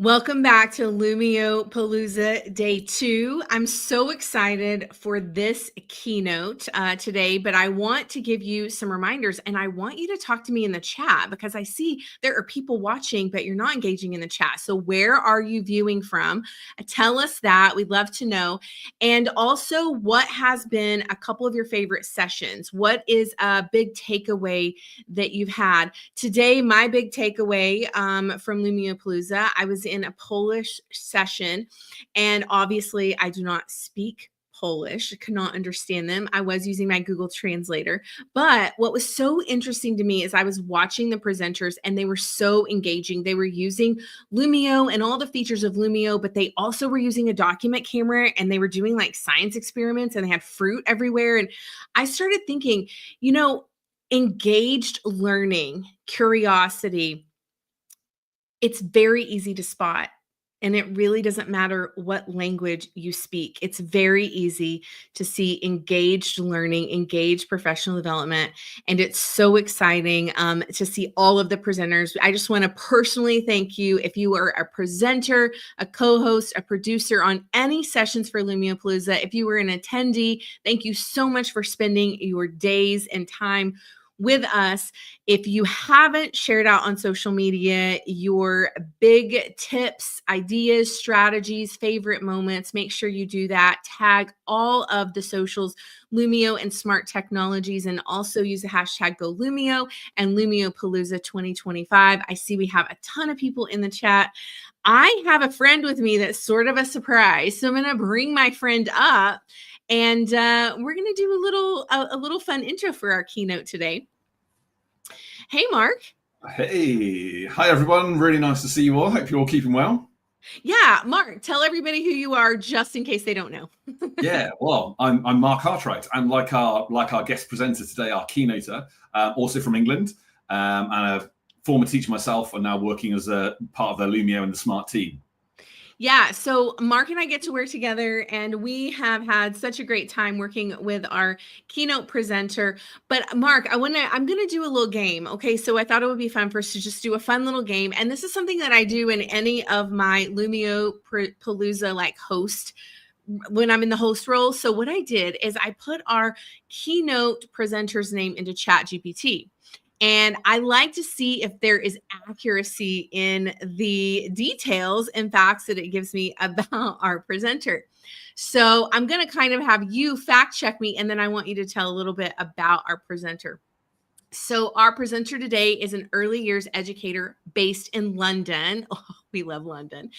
Welcome back to Lumio Palooza Day 2. I'm so excited for this keynote today, but I want to give you some reminders and I want you to talk to me in the chat because I see there are people watching, but you're not engaging in the chat. So where are you viewing from? Tell us that. We'd love to know. And also, what has been a couple of your favorite sessions? What is a big takeaway that you've had? Today, my big takeaway from Lumio Palooza, I was in a Polish session, and obviously I do not speak Polish, I could not understand them. I was using my Google Translator, but what was so interesting to me is I was watching the presenters and they were so engaging. They were using Lumio and all the features of Lumio, but they also were using a document camera and they were doing like science experiments and they had fruit everywhere. And I started thinking, engaged learning, curiosity, it's very easy to spot. And it really doesn't matter what language you speak. It's very easy to see engaged learning, engaged professional development. And it's so exciting to see all of the presenters. I just want to personally thank you. If you are a presenter, a co-host, a producer on any sessions for Lumio Palooza, if you were an attendee, thank you so much for spending your days and time with us. If you haven't shared out on social media your big tips, ideas, strategies, favorite moments, make sure you do that. Tag all of the socials, Lumio and Smart Technologies, and also use the hashtag GoLumio and Lumio Palooza 2025. I see we have a ton of people in the chat. I have a friend with me that's sort of a surprise. So I'm going to bring my friend up and we're going to do a little fun intro for our keynote today. Hey, Mark. Hey, hi everyone. Really nice to see you all. Hope you're all keeping well. Yeah, Mark, tell everybody who you are just in case they don't know. Yeah, well, I'm Mark Hartwright. I'm like our guest presenter today, our keynoter, also from England, and a former teacher myself, and now working as a part of the Lumio and the Smart team. Yeah, so Mark and I get to work together and we have had such a great time working with our keynote presenter. But Mark, I'm going to do a little game. Okay, so I thought it would be fun for us to just do a fun little game. And this is something that I do in any of my Lumio Palooza like host when I'm in the host role. So what I did is I put our keynote presenter's name into ChatGPT. And I like to see if there is accuracy in the details and facts that it gives me about our presenter. So I'm going to kind of have you fact check me, and then I want you to tell a little bit about our presenter. So our presenter today is an early years educator based in London. Oh, we love London.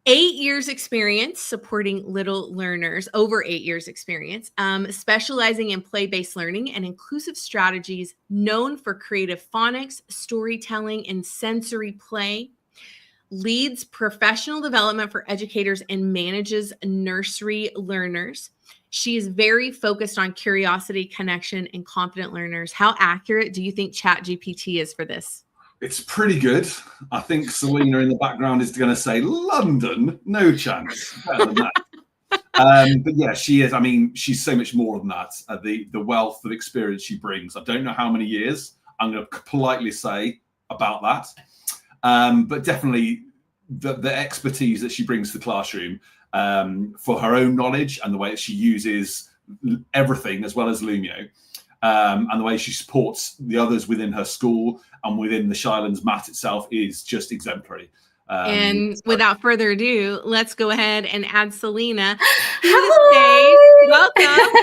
8 years experience supporting little learners, over 8 years experience, specializing in play-based learning and inclusive strategies, known for creative phonics, storytelling, and sensory play, leads professional development for educators and manages nursery learners. She is very focused on curiosity, connection, and confident learners. How accurate do you think ChatGPT is for this? It's pretty good. I think Selina in the background is going to say London. No chance. Better than that. But yeah, she is. I mean, she's so much more than that. The wealth of experience she brings. I don't know how many years. I'm going to politely say about that. But definitely the expertise that she brings to the classroom for her own knowledge and the way that she uses everything as well as Lumio. And the way she supports the others within her school and within the Shirelands MAT itself is just exemplary. And without further ado, let's go ahead and add Selina to the stage. Welcome.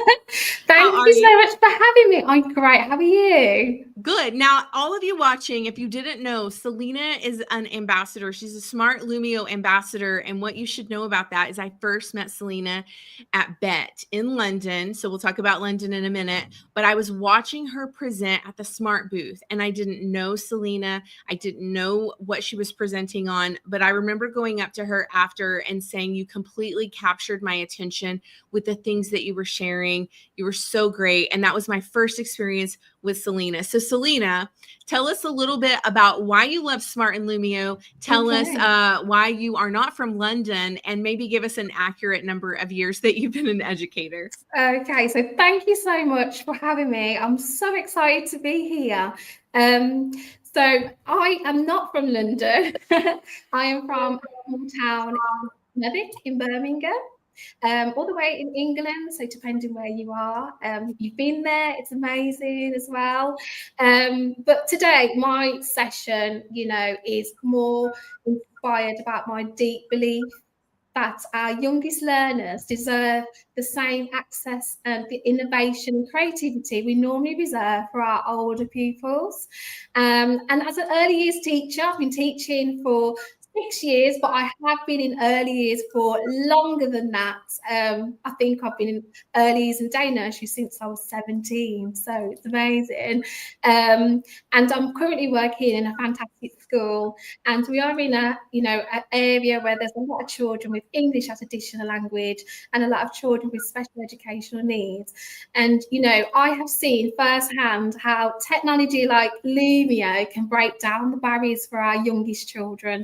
Thank you so much for having me. I'm great. How are you? Good. Now, all of you watching, if you didn't know, Selina is an ambassador. She's a Smart Lumio ambassador. And what you should know about that is I first met Selina at BET in London. So we'll talk about London in a minute. But I was watching her present at the Smart booth and I didn't know Selina. I didn't know what she was presenting on. But I remember going up to her after and saying, you completely captured my attention with the things that you were sharing. You were so great. And that was my first experience with Selina. So Selina, tell us a little bit about why you love Smart and Lumio. Tell us why you are not from London and maybe give us an accurate number of years that you've been an educator. Okay, so thank you so much for having me. I'm so excited to be here. So I am not from London. I am from a small town in Smethwick in Birmingham, all the way in England. So depending where you are, if you've been there, it's amazing as well. But today, my session, is more inspired about my deep belief that our youngest learners deserve the same access and the innovation and creativity we normally reserve for our older pupils. And as an early years teacher, I've been teaching for 6 years, but I have been in early years for longer than that. I think I've been in early years and day nursery since I was 17, so it's amazing. And I'm currently working in a fantastic school, and we are in an area where there's a lot of children with English as additional language and a lot of children with special educational needs. And I have seen firsthand how technology like Lumio can break down the barriers for our youngest children.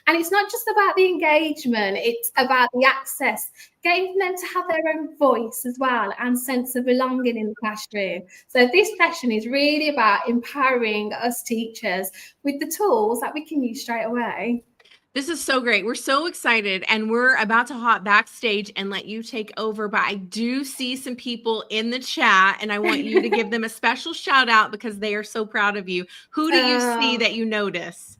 And it's not just about the engagement, it's about the access, getting them to have their own voice as well and sense of belonging in the classroom. So this session is really about empowering us teachers with the tools that we can use straight away. This is so great. We're so excited, and we're about to hop backstage and let you take over. But I do see some people in the chat, and I want you to give them a special shout out because they are so proud of you. Who do you see that you notice?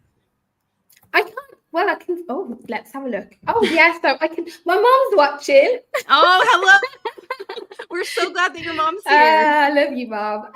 I can't. Well, I can. Oh, let's have a look. Oh, yes. So I can. My mom's watching. Oh, hello. We're so glad that your mom's here. I love you, Mom.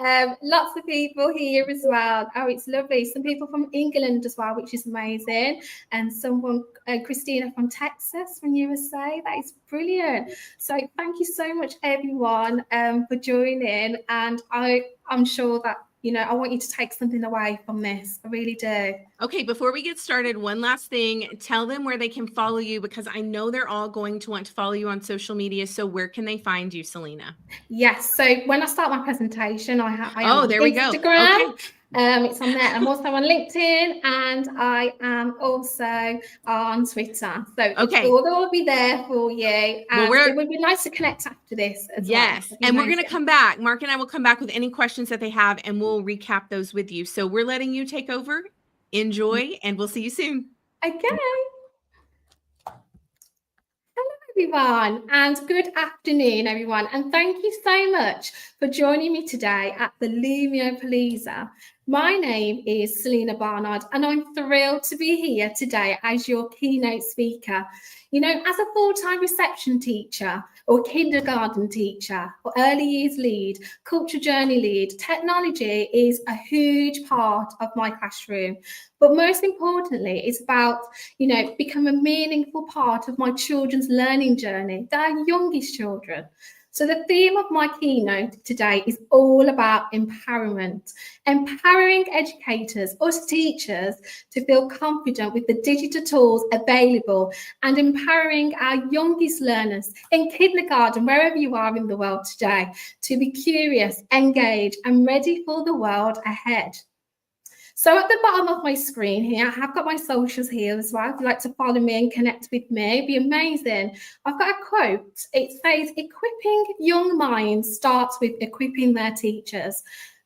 Lots of people here as well. Oh, it's lovely. Some people from England as well, which is amazing. And someone, Christina from Texas, from USA. That is brilliant. So thank you so much, everyone, for joining. And I'm sure that I want you to take something away from this. I really do. Okay, before we get started, one last thing. Tell them where they can follow you, because I know they're all going to want to follow you on social media. So where can they find you, Selina? Yes. So when I start my presentation, I am on there we go. Instagram. Okay. It's on there. I'm also on LinkedIn, and I am also on Twitter. So okay, all will be there for you. And it would be nice to connect after this as well. Yes, and we're going to come back. Mark and I will come back with any questions that they have, and we'll recap those with you. So we're letting you take over. Enjoy, and we'll see you soon. Okay. Everyone, and good afternoon, everyone, and thank you so much for joining me today at the Lumio Palooza. My name is Selina Barnard, and I'm thrilled to be here today as your keynote speaker. As a full-time reception teacher or kindergarten teacher or early years lead, culture journey lead, technology is a huge part of my classroom. But most importantly, it's about, become a meaningful part of my children's learning journey, their youngest children. So the theme of my keynote today is all about empowerment, empowering educators, us teachers, to feel confident with the digital tools available, and empowering our youngest learners in kindergarten, wherever you are in the world today, to be curious, engaged, and ready for the world ahead. So at the bottom of my screen here, I have got my socials here as well. If you'd like to follow me and connect with me, it'd be amazing. I've got a quote. It says, "Equipping young minds starts with equipping their teachers."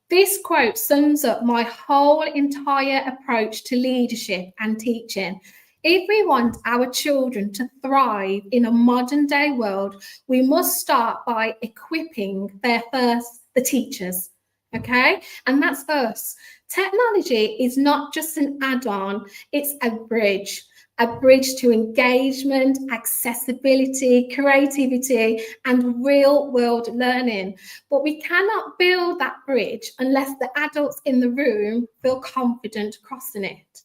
This quote sums up my whole entire approach to leadership and teaching. If we want our children to thrive in a modern day world, we must start by equipping the teachers. Okay, and that's us. Technology is not just an add-on, it's a bridge to engagement, accessibility, creativity, and real-world learning. But we cannot build that bridge unless the adults in the room feel confident crossing it.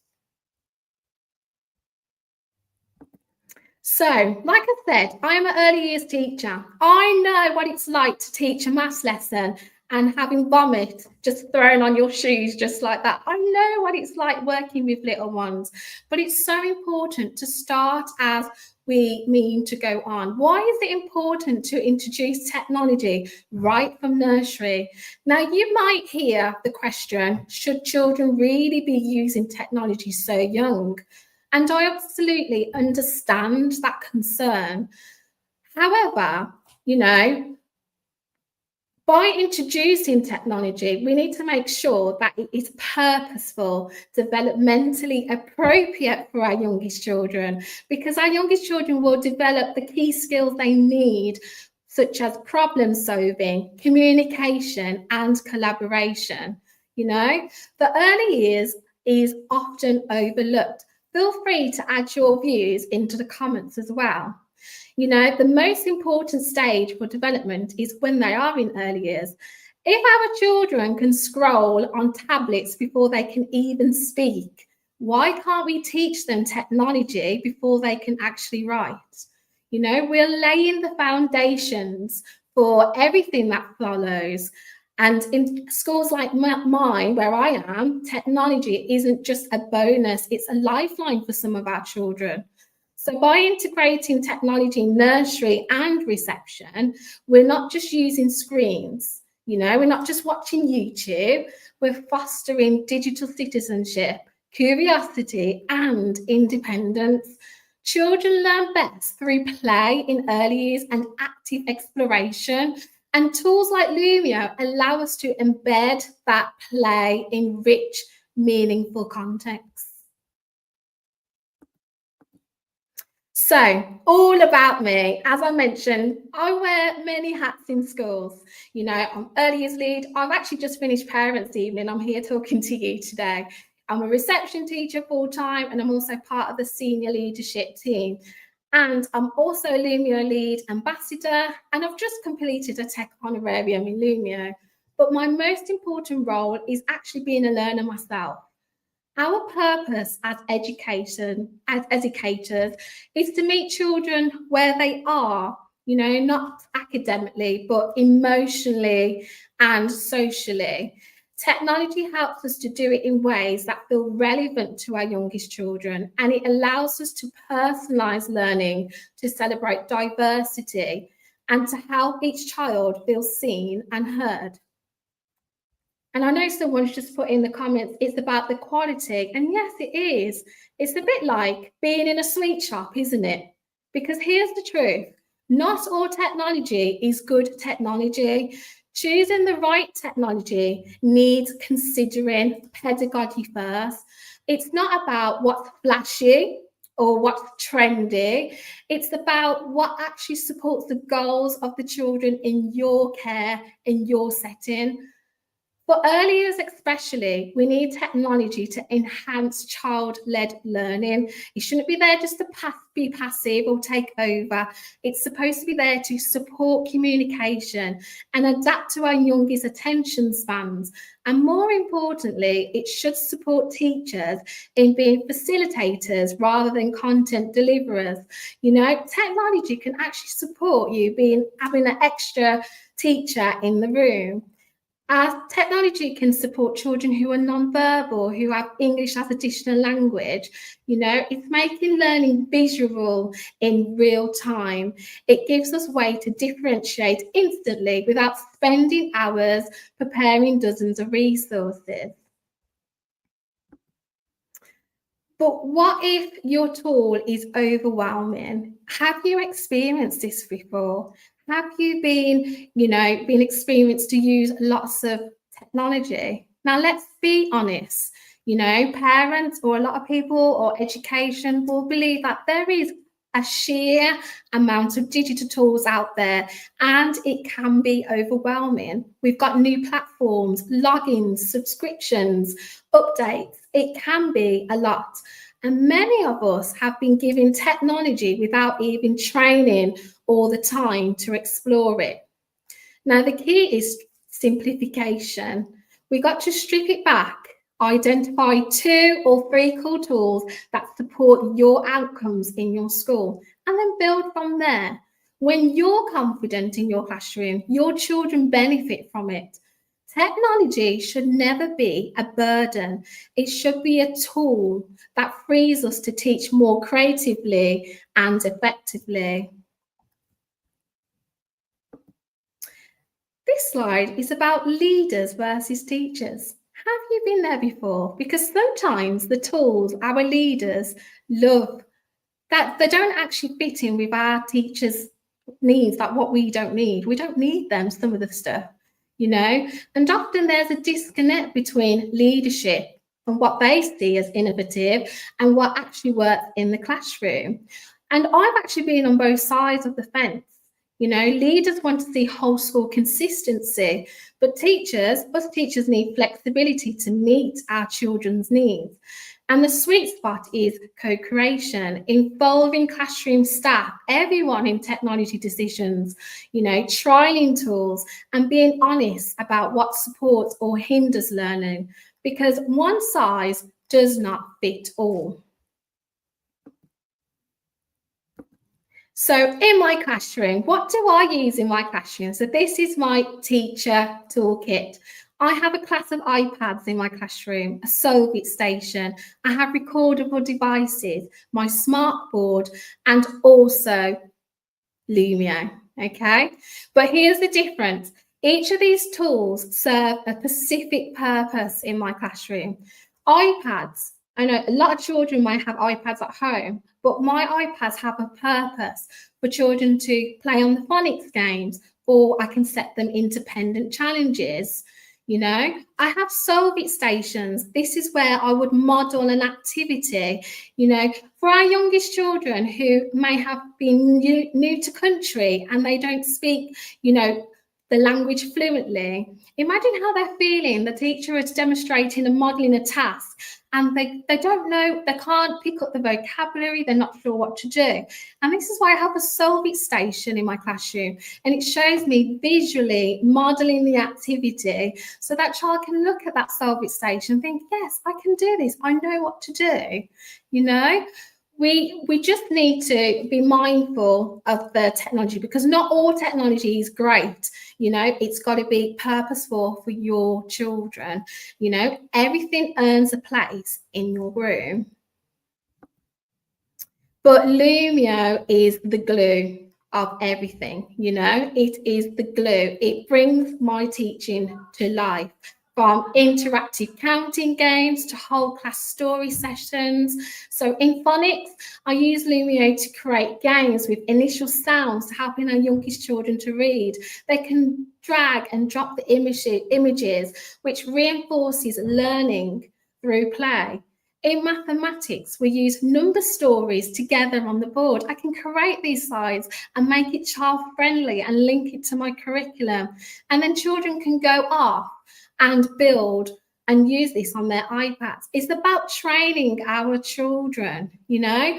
So, like I said, I am an early years teacher. I know what it's like to teach a maths lesson and having vomit just thrown on your shoes just like that. I know what it's like working with little ones, but it's so important to start as we mean to go on. Why is it important to introduce technology right from nursery? Now, you might hear the question, should children really be using technology so young? And I absolutely understand that concern. However, By introducing technology, we need to make sure that it is purposeful, developmentally appropriate for our youngest children, because our youngest children will develop the key skills they need, such as problem solving, communication, and collaboration. You know, the early years is often overlooked. Feel free to add your views into the comments as well. You know, the most important stage for development is when they are in early years. If our children can scroll on tablets before they can even speak, why can't we teach them technology before they can actually write? You know, we're laying the foundations for everything that follows. And in schools like mine, where I am, technology isn't just a bonus, it's a lifeline for some of our children. So by integrating technology in nursery and reception, we're not just using screens, you know, we're not just watching YouTube, we're fostering digital citizenship, curiosity, and independence. Children learn best through play in early years and active exploration. And tools like Lumio allow us to embed that play in rich, meaningful contexts. So, all about me. As I mentioned, I wear many hats in schools. You know, I'm early years lead. I've actually just finished parents' evening. I'm here talking to you today. I'm a reception teacher full-time, and I'm also part of the senior leadership team. And I'm also a Lumio lead ambassador, and I've just completed a tech honorarium in Lumio. But my most important role is actually being a learner myself. Our purpose as educators is to meet children where they are, you know, not academically, but emotionally and socially. Technology helps us to do it in ways that feel relevant to our youngest children, and it allows us to personalise learning, to celebrate diversity, and to help each child feel seen and heard. And I know someone's just put in the comments, it's about the quality. And yes, it is. It's a bit like being in a sweet shop, isn't it? Because here's the truth. Not all technology is good technology. Choosing the right technology needs considering pedagogy first. It's not about what's flashy or what's trendy. It's about what actually supports the goals of the children in your care, in your setting. For early years especially, we need technology to enhance child-led learning. It shouldn't be there just to be passive or take over. It's supposed to be there to support communication and adapt to our youngest attention spans. And more importantly, it should support teachers in being facilitators rather than content deliverers. You know, technology can actually support you having an extra teacher in the room. Technology can support children who are non-verbal, who have English as additional language. You know, it's making learning visual in real time. It gives us a way to differentiate instantly without spending hours preparing dozens of resources. But what if your tool is overwhelming? Have you experienced this before? Have you been experienced to use lots of technology? Now, let's be honest, you know, parents or a lot of people or education will believe that there is a sheer amount of digital tools out there, and it can be overwhelming. We've got new platforms, logins, subscriptions, updates. It can be a lot. And many of us have been given technology without even training all the time to explore it. Now, the key is simplification. We got to strip it back, identify 2 or 3 core tools that support your outcomes in your school, and then build from there. When you're confident in your classroom, your children benefit from it. Technology should never be a burden. It should be a tool that frees us to teach more creatively and effectively. This slide is about leaders versus teachers. Have you been there before? Because sometimes the tools our leaders love, that they don't actually fit in with our teachers' needs, like what we don't need. We don't need them, some of the stuff. you know, and often there's a disconnect between leadership and what they see as innovative and what actually works in the classroom. And I've actually been on both sides of the fence. You know, leaders want to see whole school consistency, but us teachers need flexibility to meet our children's needs. And the sweet spot is co-creation, involving classroom staff, everyone in technology decisions, you know, trialing tools and being honest about what supports or hinders learning, because one size does not fit all. So in my classroom, what do I use in my classroom? So this is my teacher toolkit. I have a class of iPads in my classroom, a Solvit station. I have recordable devices, my smart board, and also Lumio, okay? But here's the difference. Each of these tools serve a specific purpose in my classroom. iPads, I know a lot of children might have iPads at home, but my iPads have a purpose for children to play on the phonics games, or I can set them independent challenges. You know, I have Solvit stations. This is where I would model an activity, you know, for our youngest children who may have been new to country and they don't speak, you know, the language fluently. Imagine how they're feeling. The teacher is demonstrating and modeling a task and they don't know, they can't pick up the vocabulary, they're not sure what to do. And this is why I have a Solvit station in my classroom, and it shows me visually modeling the activity so that child can look at that Solvit station and think, yes, I can do this, I know what to do, you know? We just need to be mindful of the technology, because not all technology is great. You know, it's got to be purposeful for your children. You know, everything earns a place in your room. But Lumio is the glue of everything, you know, it is the glue. It brings my teaching to life. From interactive counting games to whole class story sessions. So in phonics, I use Lumio to create games with initial sounds, helping our youngest children to read. They can drag and drop the images, which reinforces learning through play. In mathematics, we use number stories together on the board. I can create these slides and make it child-friendly and link it to my curriculum. And then children can go off and build and use this on their iPads. It's about training our children, you know.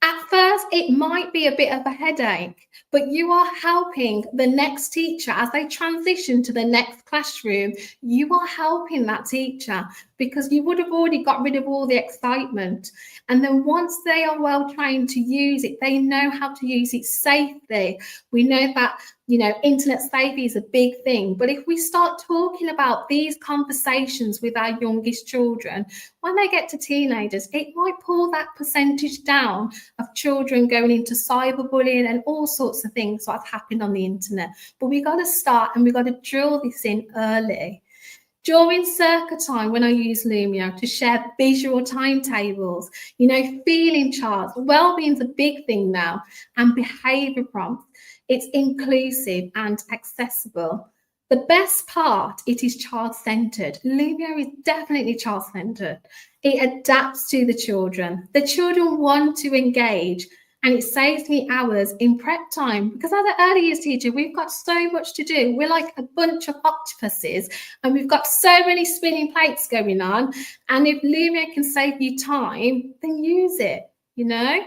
At first, it might be a bit of a headache, but you are helping the next teacher as they transition to the next classroom. You are helping that teacher because you would have already got rid of all the excitement. And then once they are well trained to use it, they know how to use it safely. We know that, you know, internet safety is a big thing. But if we start talking about these conversations with our youngest children, when they get to teenagers, it might pull that percentage down of children going into cyberbullying and all sorts of things that's happened on the internet. But we got to start and we got to drill this in early. During circa time, when I use Lumio to share visual timetables, you know, feeling charts, well-being is a big thing now, and behaviour prompts. It's inclusive and accessible. The best part, it is child-centred. Lumio is definitely child-centred. It adapts to the children. The children want to engage, and it saves me hours in prep time, because as an early years teacher, we've got so much to do. We're like a bunch of octopuses, and we've got so many spinning plates going on. And if Lumio can save you time, then use it, you know?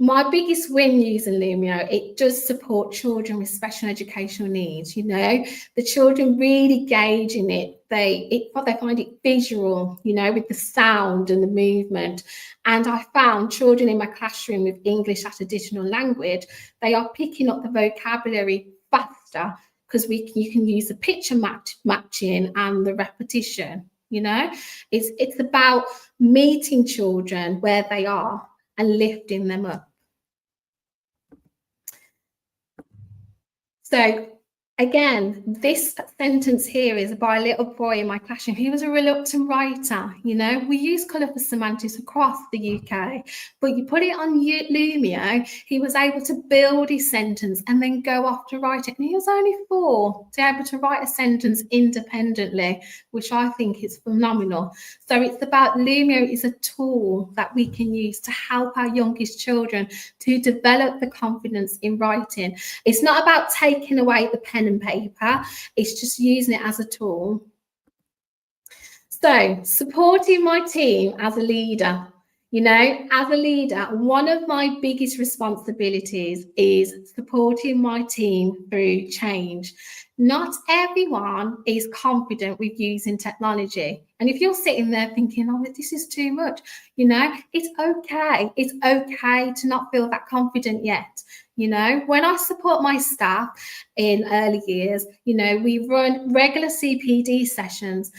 My biggest win using Lumio, it does support children with special educational needs, you know. The children really gauge in it. They find it visual, you know, with the sound and the movement. And I found children in my classroom with English as additional language, they are picking up the vocabulary faster because you can use the picture matching and the repetition, you know. It's about meeting children where they are and lifting them up. So Again, this sentence here is by a little boy in my classroom. He was a reluctant writer. You know, we use colourful semantics across the UK, but you put it on Lumio, he was able to build his sentence and then go off to write it. And he was only 4 to be able to write a sentence independently, which I think is phenomenal. So it's about Lumio is a tool that we can use to help our youngest children to develop the confidence in writing. It's not about taking away the pen and paper, it's just using it as a tool. So, supporting my team as a leader. You know, as a leader, one of my biggest responsibilities is supporting my team through change. Not everyone is confident with using technology. And if you're sitting there thinking, oh, this is too much, you know, it's okay. It's okay to not feel that confident yet. You know, when I support my staff in early years, you know, we run regular CPD sessions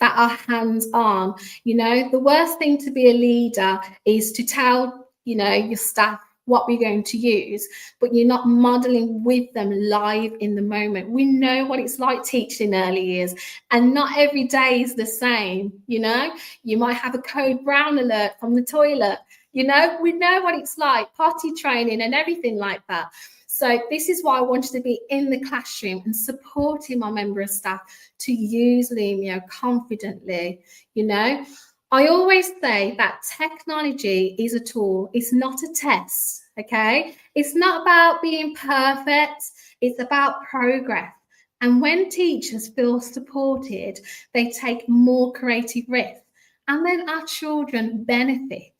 that are hands-on. You know, the worst thing to be a leader is to tell, you know, your staff what we're going to use, but you're not modeling with them live in the moment. We know what it's like teaching early years, and not every day is the same. You know, you might have a code brown alert from the toilet. You know, we know what it's like, potty training and everything like that. So this is why I wanted to be in the classroom and supporting my member of staff to use Lumio confidently. You know, I always say that technology is a tool. It's not a test, okay? It's not about being perfect. It's about progress. And when teachers feel supported, they take more creative risks, and then our children benefit.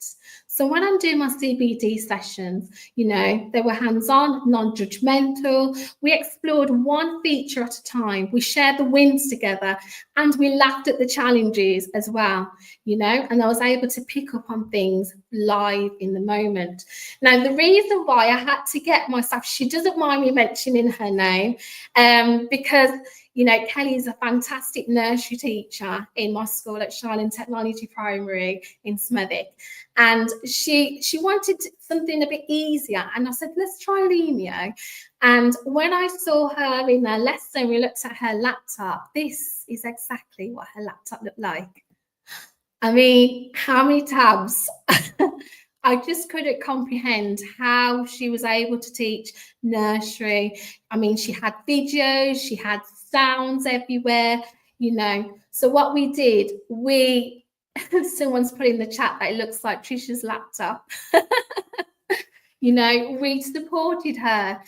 So when I'm doing my CBD sessions, you know, they were hands-on, non-judgmental. We explored one feature at a time. We shared the wins together, and we laughed at the challenges as well, you know, and I was able to pick up on things live in the moment. Now, the reason why I had to get myself, she doesn't mind me mentioning her name, because you know, Kelly is a fantastic nursery teacher in my school at Shining Technology Primary in Smethwick. And she wanted something a bit easier. And I said, let's try Lumio. And when I saw her in her lesson, we looked at her laptop. This is exactly what her laptop looked like. I mean, how many tabs? I just couldn't comprehend how she was able to teach nursery. I mean, she had videos, she had sounds everywhere, you know. So what we did, someone's put in the chat that it looks like Trisha's laptop. You know, we supported her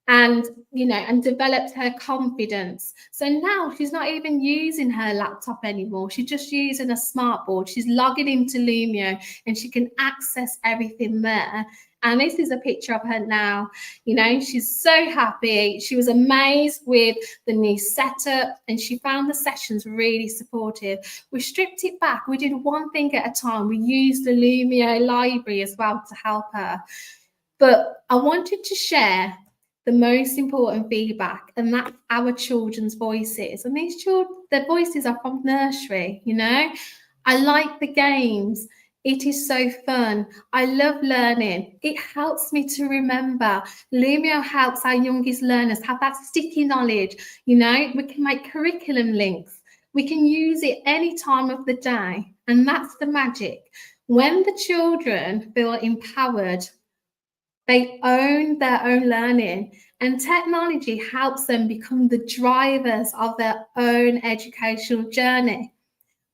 and, you know, and developed her confidence. So now she's not even using her laptop anymore. She's just using a smart board. She's logging into Lumio and she can access everything there. And this is a picture of her now. You know, she's so happy. She was amazed with the new setup and she found the sessions really supportive. We stripped it back. We did one thing at a time. We used the Lumio library as well to help her. But I wanted to share the most important feedback, and that's our children's voices. And these children, their voices are from nursery, you know. I like the games. It is so fun. I love learning. It helps me to remember. Lumio helps our youngest learners have that sticky knowledge. You know, we can make curriculum links. We can use it any time of the day. And that's the magic. When the children feel empowered, they own their own learning, and technology helps them become the drivers of their own educational journey.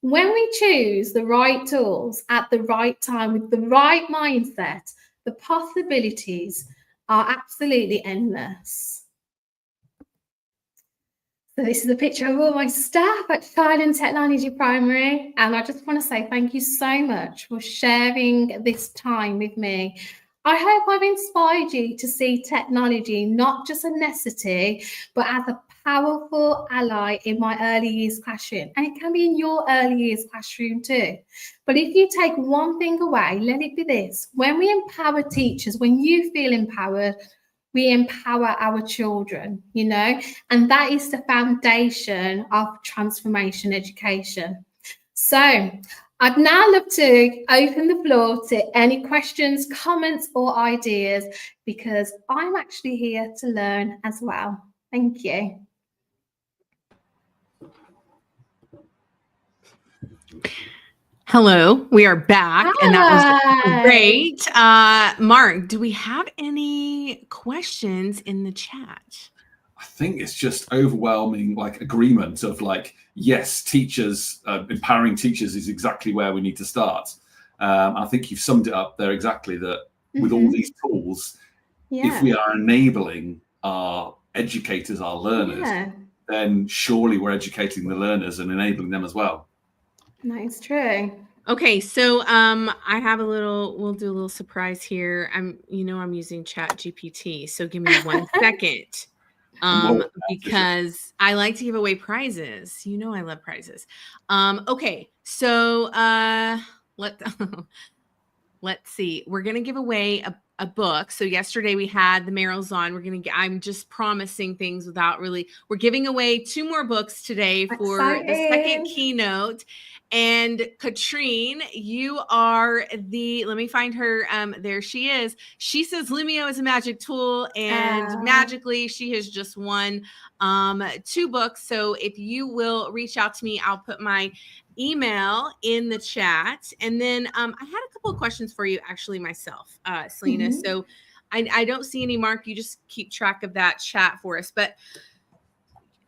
When we choose the right tools at the right time with the right mindset, the possibilities are absolutely endless. So this is a picture of all my staff at Shining Technology Primary, and I just want to say thank you so much for sharing this time with me. I hope I've inspired you to see technology not just a necessity, but as a powerful ally in my early years classroom. And it can be in your early years classroom too. But if you take one thing away, let it be this. When we empower teachers, when you feel empowered, we empower our children, you know, and that is the foundation of transformation education. So I'd now love to open the floor to any questions, comments, or ideas, because I'm actually here to learn as well. Thank you. Hello, we are back, and that was Hi. great. Mark, do we have any questions in the chat? I think it's just overwhelming like agreement of like, yes, teachers, empowering teachers is exactly where we need to start. I think you've summed it up there exactly, that with all these tools, if we are enabling our educators, our learners, then surely we're educating the learners and enabling them as well. That's true. Okay, so I have we'll do a little surprise here. I'm using Chat GPT, so give me 1 second. Because I like to give away prizes. You know I love prizes. Okay, so let's see. We're gonna give away a book. So yesterday we had the Merrills on. I'm just promising things without really. We're giving away 2 more books today for the second keynote. And Katrine, you are let me find her. There she is. She says Lumio is a magic tool, and magically she has just won 2 books. So if you will reach out to me, I'll put my email in the chat. And then I had a couple of questions for you actually myself, Selina. So I don't see any. Mark, you just keep track of that chat for us. But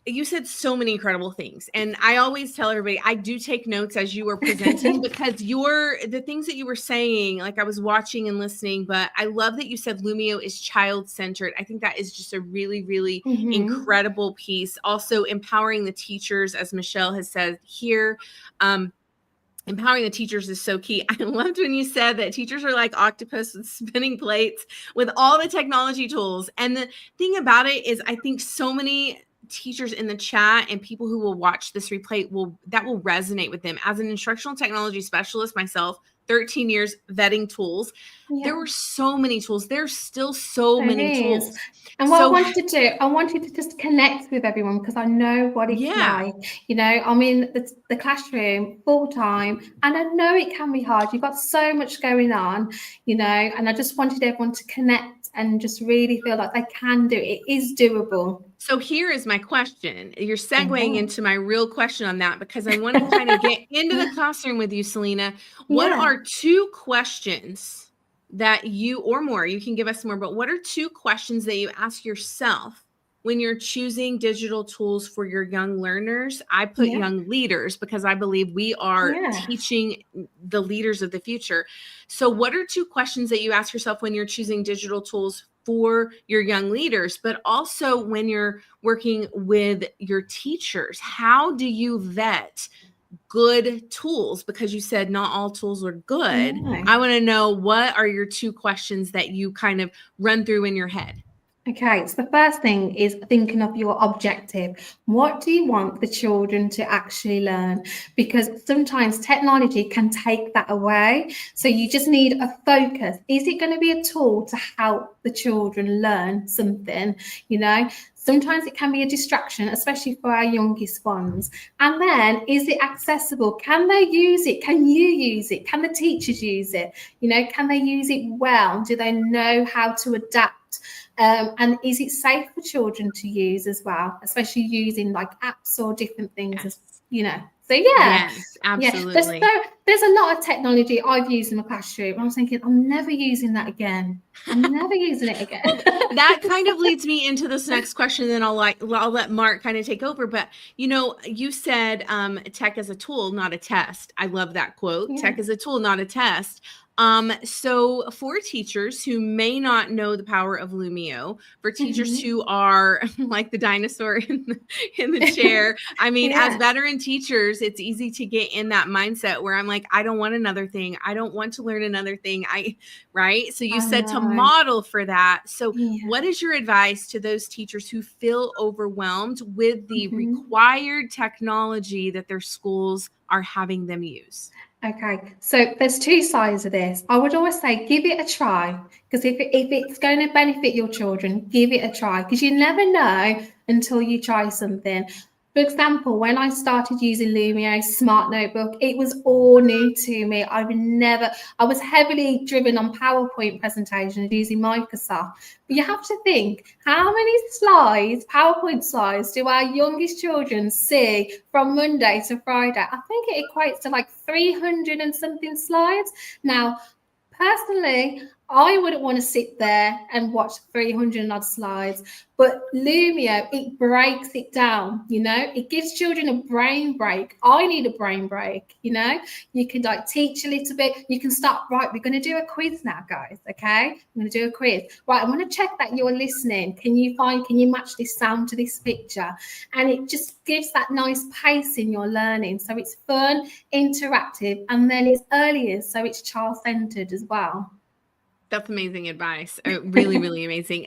you said so many incredible things. And I always tell everybody, I do take notes as you were presenting because the things that you were saying, like I was watching and listening, but I love that you said Lumio is child-centered. I think that is just a really, really incredible piece. Also empowering the teachers, as Michelle has said here. Empowering the teachers is so key. I loved when you said that teachers are like octopus with spinning plates with all the technology tools. And the thing about it is, I think so many teachers in the chat and people who will watch this replay will resonate with them. As an instructional technology specialist myself, 13 years vetting tools. There were so many tools. There's still so many tools. And what I wanted to do, I wanted to just connect with everyone because I know what it's like. You know, I'm in the classroom full time, and I know it can be hard. You've got so much going on, you know, and I just wanted everyone to connect and just really feel like they can do it. It is doable. So here is my question. You're segueing into my real question on that, because I want to kind of get into the classroom with you, Selina. What are 2 questions that you can give us more, but what are 2 questions that you ask yourself when you're choosing digital tools for your young learners? I put young leaders because I believe we are teaching the leaders of the future. So what are 2 questions that you ask yourself when you're choosing digital tools for your young leaders, but also when you're working with your teachers? How do you vet good tools? Because you said not all tools are good. I want to know, what are your 2 questions that you kind of run through in your head? Okay, so the first thing is thinking of your objective. What do you want the children to actually learn? Because sometimes technology can take that away. So you just need a focus. Is it going to be a tool to help the children learn something? You know, sometimes it can be a distraction, especially for our youngest ones. And then, is it accessible? Can they use it? Can you use it? Can the teachers use it? You know, can they use it well? Do they know how to adapt? And is it safe for children to use as well, especially using like apps or different things, as you know? So yes, absolutely. There's a lot of technology I've used in my classroom. I was thinking, I'm never using that again. I'm never using it again. That kind of leads me into this next question, then I'll let Mark kind of take over. But you know, you said tech as a tool, not a test. I love that quote. Tech as a tool, not a test. So for teachers who may not know the power of Lumio, for teachers who are like the dinosaur in the chair, I mean, as veteran teachers, it's easy to get in that mindset where I'm like, I don't want another thing. I don't want to learn another thing. Right? So you said to model for that. So what is your advice to those teachers who feel overwhelmed with the required technology that their schools are having them use? Okay, so there's 2 sides of this. I would always say give it a try, because if it's going to benefit your children, give it a try, because you never know until you try something. For example, when I started using Lumio Smart Notebook, it was all new to me. I was heavily driven on PowerPoint presentations using Microsoft. But you have to think, how many slides, PowerPoint slides, do our youngest children see from Monday to Friday? I think it equates to like 300 and something slides. Now, personally, I wouldn't want to sit there and watch 300 odd slides, but Lumio, it breaks it down, it gives children a brain break. I need a brain break, you can like teach a little bit. You can start, right, we're going to do a quiz now, guys, okay? I'm going to do a quiz. Right, I want to check that you're listening. Can you match this sound to this picture? And it just gives that nice pace in your learning. So it's fun, interactive, and then it's early years, so it's child-centered as well. That's amazing advice. Really, really amazing.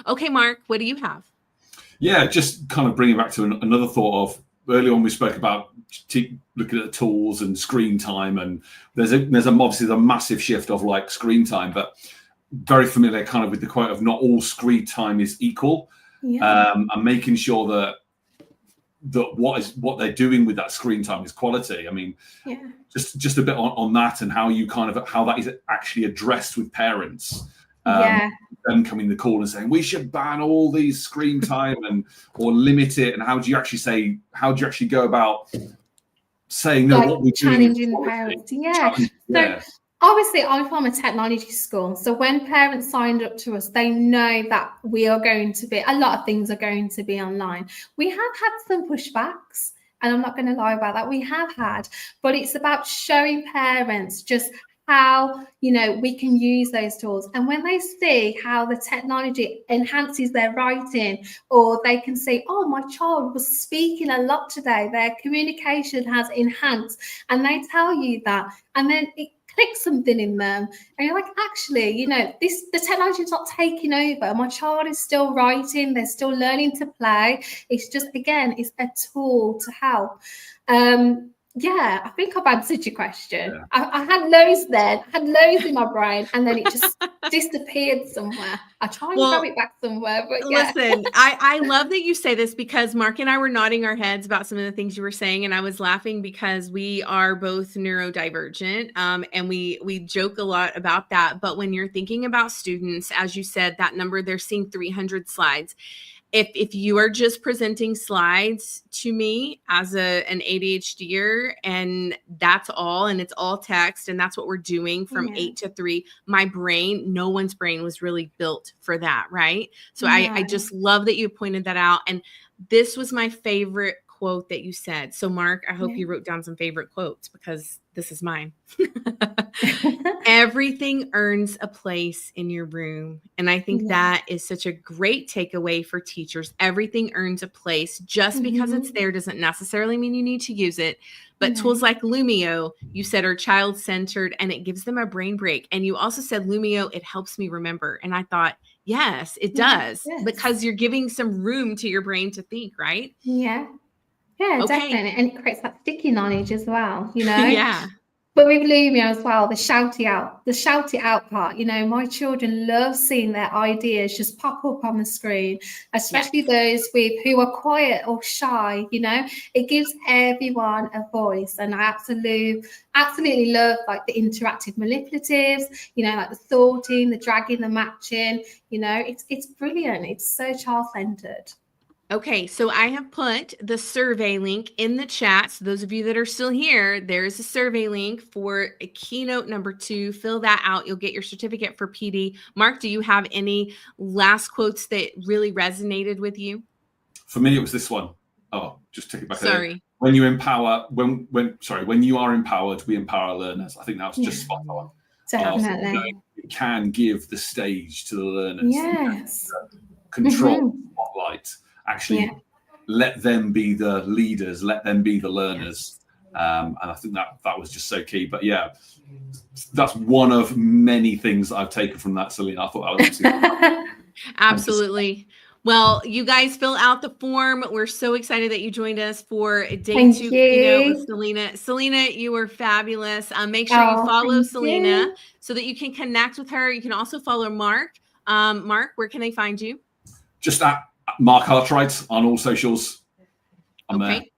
Okay, Mark, what do you have? Yeah, just kind of bringing back to another thought of early on, we spoke about looking at the tools and screen time, and there's obviously the massive shift of like screen time, but very familiar kind of with the quote of not all screen time is equal, and making sure that what they're doing with that screen time is quality. I mean, just a bit on that, and how that is actually addressed with parents. Them coming the call and saying we should ban all these screen time or limit it, and how do you actually go about saying no, what we're challenging the parents? So obviously, I'm from a technology school, so when parents signed up to us, they know that a lot of things are going to be online. We have had some pushbacks, and I'm not going to lie about that. We have had, but it's about showing parents just how we can use those tools, and when they see how the technology enhances their writing, or they can see, oh, my child was speaking a lot today, their communication has enhanced, and they tell you that, and then it clicks something in them, and you're like, actually, the technology is not taking over. My child is still writing, they're still learning to play. It's just, again, it's a tool to help. I think I've answered your question. I had loads then. I had loads in my brain, and then it just disappeared somewhere. I try and grab it back somewhere, but listen, I love that you say this, because Mark and I were nodding our heads about some of the things you were saying, and I was laughing because we are both neurodivergent, and we joke a lot about that. But when you're thinking about students, as you said, that number, they're seeing 300 slides. If you are just presenting slides to me as an ADHDer, and that's all, and it's all text, and that's what we're doing from 8 to 3, no one's brain was really built for that, right? So I just love that you pointed that out. And this was my favorite quote that you said. So Mark, I hope you wrote down some favorite quotes, because this is mine. Everything earns a place in your room. And I think that is such a great takeaway for teachers. Everything earns a place. Just because it's there doesn't necessarily mean you need to use it. But tools like Lumio, you said, are child-centered, and it gives them a brain break. And you also said, Lumio, it helps me remember. And I thought, yes, it does, because you're giving some room to your brain to think, right? Yeah, definitely. And it creates that sticky knowledge as well, Yeah. But with Lumio as well, the shout it out part, my children love seeing their ideas just pop up on the screen, especially those who are quiet or shy, it gives everyone a voice. And I absolutely love like the interactive manipulatives, like the sorting, the dragging, the matching, it's brilliant. It's so child-centered. Okay, so I have put the survey link in the chat. So those of you that are still here, there's a survey link for a Keynote number 2. Fill that out. You'll get your certificate for PD. Mark, do you have any last quotes that really resonated with you? For me, it was this one. Oh, just take it back. Sorry. When you are empowered, we empower learners. I think that was just spot on. Definitely. You can give the stage to the learners. Yes. Control spotlight. Actually, let them be the leaders, let them be the learners. And I think that was just so key. But yeah, that's one of many things I've taken from that, Selina. I thought that was absolutely Absolutely. Well, you guys fill out the form. We're so excited that you joined us for day 2 Keynote with Selina. Selina, you were fabulous. Make sure you follow Selina so that you can connect with her. You can also follow Mark. Mark, where can they find you? Just at Mark Hartright on all socials. I'm there. Okay.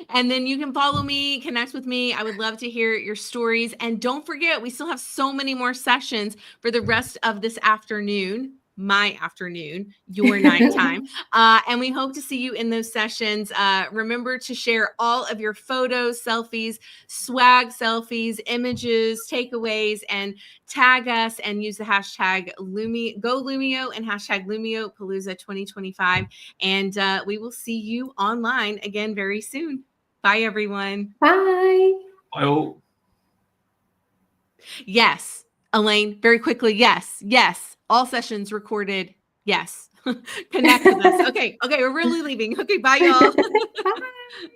And then you can follow me, connect with me. I would love to hear your stories. And don't forget, we still have so many more sessions for the rest of this afternoon, my afternoon, your nighttime. And we hope to see you in those sessions. Remember to share all of your photos, selfies, swag selfies, images, takeaways, and tag us and use the hashtag GoLumio and hashtag Lumio Palooza 2025. And we will see you online again very soon. Bye, everyone. Bye. Bye all. Yes, Elaine, very quickly. Yes. All sessions recorded. Yes. Connect with us. Okay, we're really leaving. Okay, bye, y'all. Bye.